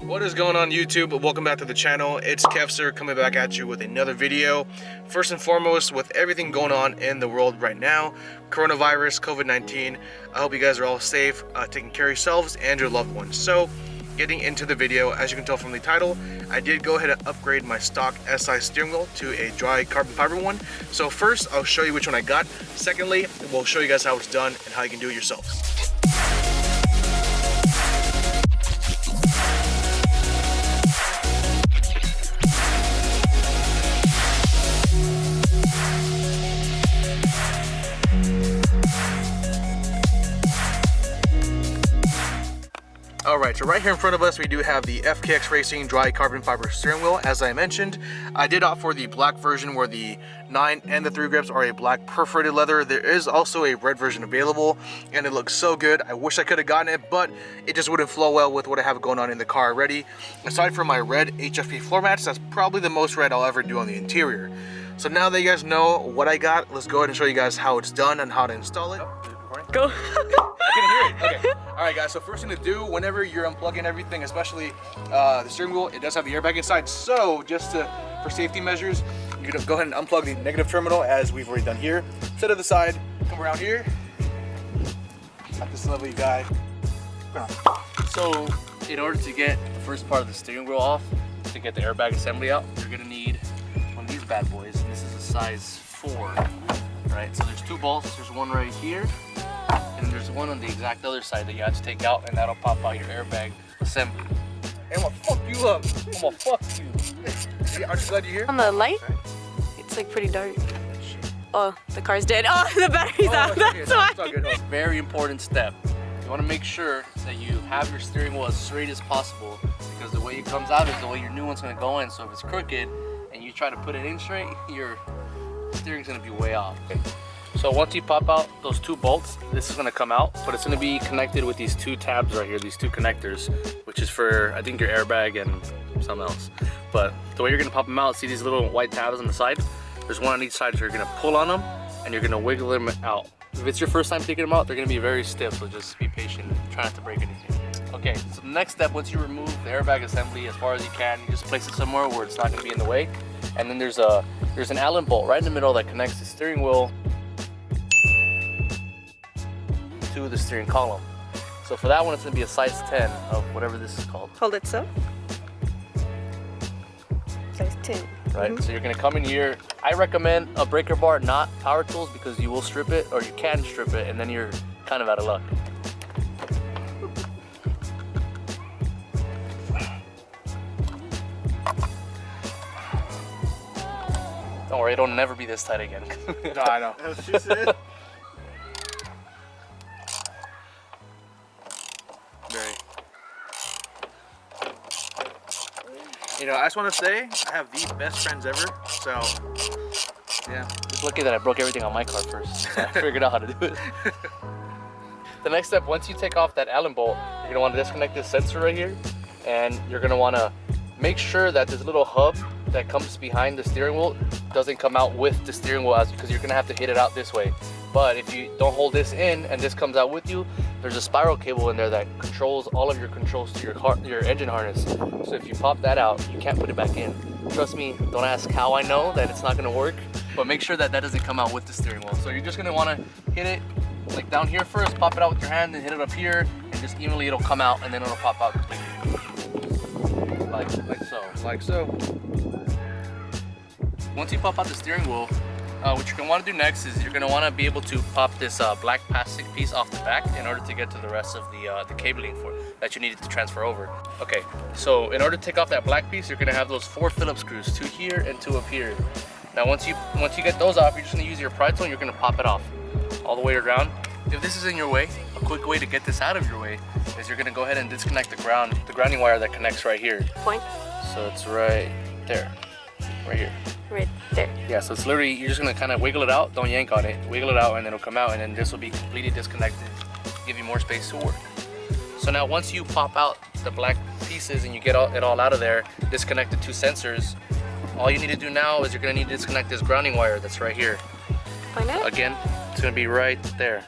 What is going on YouTube? Welcome back to the channel. It's Kevser coming back at you with another video. First and foremost, with everything going on in the world right now, coronavirus, COVID-19, I hope you guys are all safe, taking care of yourselves and your loved ones. So, getting into the video, as you can tell from the title, I did go ahead and upgrade my stock SI steering wheel to a dry carbon fiber one. So first, I'll show you which one I got. Secondly, we'll show you guys how it's done and how you can do it yourselves. Alright, so right here in front of us we do have the FKX Racing dry carbon fiber steering wheel. As I mentioned, I did opt for the black version where the 9 and the 3 grips are a black perforated leather. There is also a red version available and it looks so good. I wish I could have gotten it, but it just wouldn't flow well with what I have going on in the car already. Aside from my red HFP floor mats, that's probably the most red I'll ever do on the interior. So now that you guys know what I got, let's go ahead and show you guys how it's done and how to install it. Go. I can hear it. Okay. All right, guys. So first thing to do, whenever you're unplugging everything, especially the steering wheel, it does have the airbag inside. So just for safety measures, you're gonna go ahead and unplug the negative terminal, as we've already done here. Set it aside. Come around here. At this lovely guy. So, in order to get the first part of the steering wheel off, to get the airbag assembly out, you're gonna need one of these bad boys. And this is a size 4. Right. So there's 2 bolts. There's one right here. And there's one on the exact other side that you have to take out, and that'll pop out your airbag assembly. Hey, I'm gonna fuck you up. I'm gonna fuck you. Hey, aren't you glad you're here? On the light, it's like pretty dark. Oh, the car's dead. Oh, the battery's out. That's why. It's all good. Very important step. You want to make sure that you have your steering wheel as straight as possible, because the way it comes out is the way your new one's gonna go in. So if it's crooked and you try to put it in straight, your steering's gonna be way off. Okay. So once you pop out those 2 bolts, this is gonna come out, but it's gonna be connected with these 2 tabs right here, these 2 connectors, which is for, I think, your airbag and something else. But the way you're gonna pop them out, see these little white tabs on the side? There's one on each side, so you're gonna pull on them and you're gonna wiggle them out. If it's your first time taking them out, they're gonna be very stiff, so just be patient, try not to break anything. Okay, so the next step, once you remove the airbag assembly as far as you can, you just place it somewhere where it's not gonna be in the way. And then there's an Allen bolt right in the middle that connects the steering wheel to the steering column. So for that one, it's gonna be a size 10 of whatever this is called. Hold it so. Size 10. Right, so you're gonna come in here. I recommend a breaker bar, not power tools, because you will strip it, or you can strip it, and then you're kind of out of luck. Don't worry, it'll never be this tight again. No, I know. That's what she said. You know, I just want to say I have the best friends ever. So, yeah. Just lucky that I broke everything on my car first, so I figured out how to do it. The next step, once you take off that Allen bolt, you're gonna want to disconnect this sensor right here, and you're gonna want to make sure that this little hub that comes behind the steering wheel doesn't come out with the steering wheel, because you're gonna have to hit it out this way. But if you don't hold this in and this comes out with you, there's a spiral cable in there that controls all of your controls to your engine harness. So if you pop that out, you can't put it back in. Trust me, don't ask how I know that it's not gonna work, but make sure that that doesn't come out with the steering wheel. So you're just gonna wanna hit it like down here first, pop it out with your hand, then hit it up here, and just evenly it'll come out, and then it'll pop out completely. Like so. Like so. Once you pop out the steering wheel, what you're gonna want to do next is you're gonna want to be able to pop this black plastic piece off the back in order to get to the rest of the cabling that you needed to transfer over. Okay, so in order to take off that black piece, you're gonna have those 4 Phillips screws, 2 here and 2 up here. Now once you get those off, you're just gonna use your pry tool and you're gonna pop it off all the way around. If this is in your way, a quick way to get this out of your way is you're gonna go ahead and disconnect the grounding wire that connects right here. Point. So it's right there, right here. Right there. Yeah, so it's literally, you're just gonna kind of wiggle it out, don't yank on it, wiggle it out, and then it'll come out, and then this will be completely disconnected, give you more space to work. So now once you pop out the black pieces and you get it all out of there, disconnect the 2 sensors, all you need to do now is you're gonna need to disconnect this grounding wire that's right here. Point it. Again, it's gonna be right there.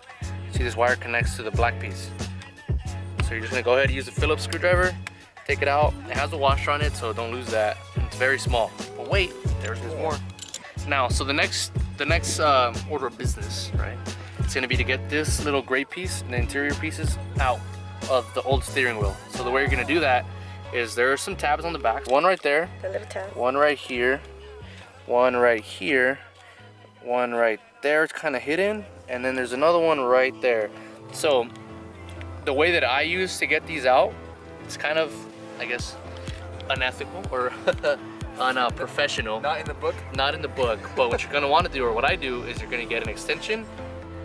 See, this wire connects to the black piece. So you're just gonna go ahead and use the Phillips screwdriver take it out. It has a washer on it, so don't lose that. It's very small. But wait, there's more. Now, so the next order of business, right? It's gonna be to get this little gray piece and the interior pieces out of the old steering wheel. So the way you're gonna do that is there are some tabs on the back. One right there. The little tab. One right here. One right here. One right there. It's kind of hidden. And then there's another one right there. So the way that I use to get these out, it's kind of, I guess, unethical or unprofessional. Not in the book? Not in the book, but what you're gonna wanna do, or what I do, is you're gonna get an extension,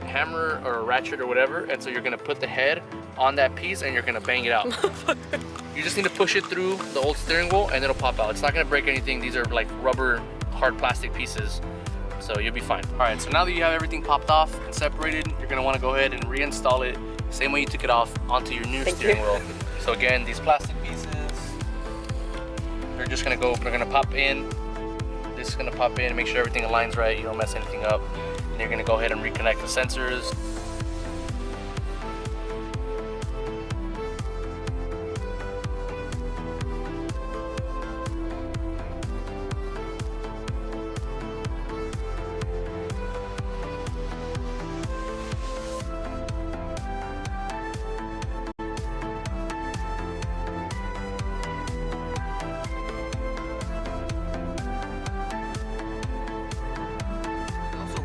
hammer or a ratchet or whatever, and so you're gonna put the head on that piece and you're gonna bang it out. You just need to push it through the old steering wheel and it'll pop out. It's not gonna break anything. These are like rubber, hard plastic pieces, so you'll be fine. All right, so now that you have everything popped off and separated, you're gonna wanna go ahead and reinstall it same way you took it off onto your new steering wheel. So again, these plastic pieces, they're gonna pop in. This is gonna pop in and make sure everything aligns right, you don't mess anything up. And you're gonna go ahead and reconnect the sensors.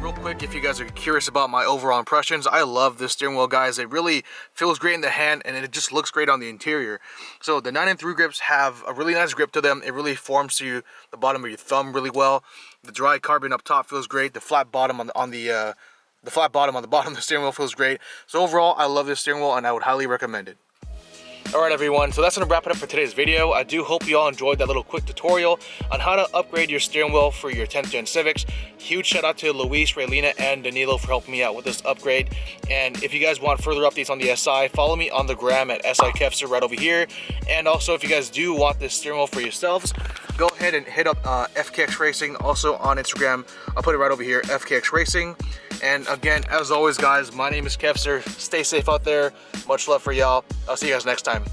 Real quick, if you guys are curious about my overall impressions, I love this steering wheel, guys. It really feels great in the hand and it just looks great on the interior. So the 9-3 grips have a really nice grip to them. It really forms to the bottom of your thumb really well. The dry carbon up top feels great. The flat bottom on the bottom of the steering wheel feels great. So overall, I love this steering wheel and I would highly recommend it. Alright everyone, so that's going to wrap it up for today's video. I do hope you all enjoyed that little quick tutorial on how to upgrade your steering wheel for your 10th gen Civics. Huge shout out to Luis, Raylina, and Danilo for helping me out with this upgrade. And if you guys want further updates on the SI, follow me on the gram at SIKefster right over here. And also if you guys do want this steering wheel for yourselves, go ahead and hit up FKX Racing, also on Instagram. I'll put it right over here, FKX Racing. And again, as always guys, my name is Kefster. Stay safe out there. Much love for y'all. I'll see you guys next time.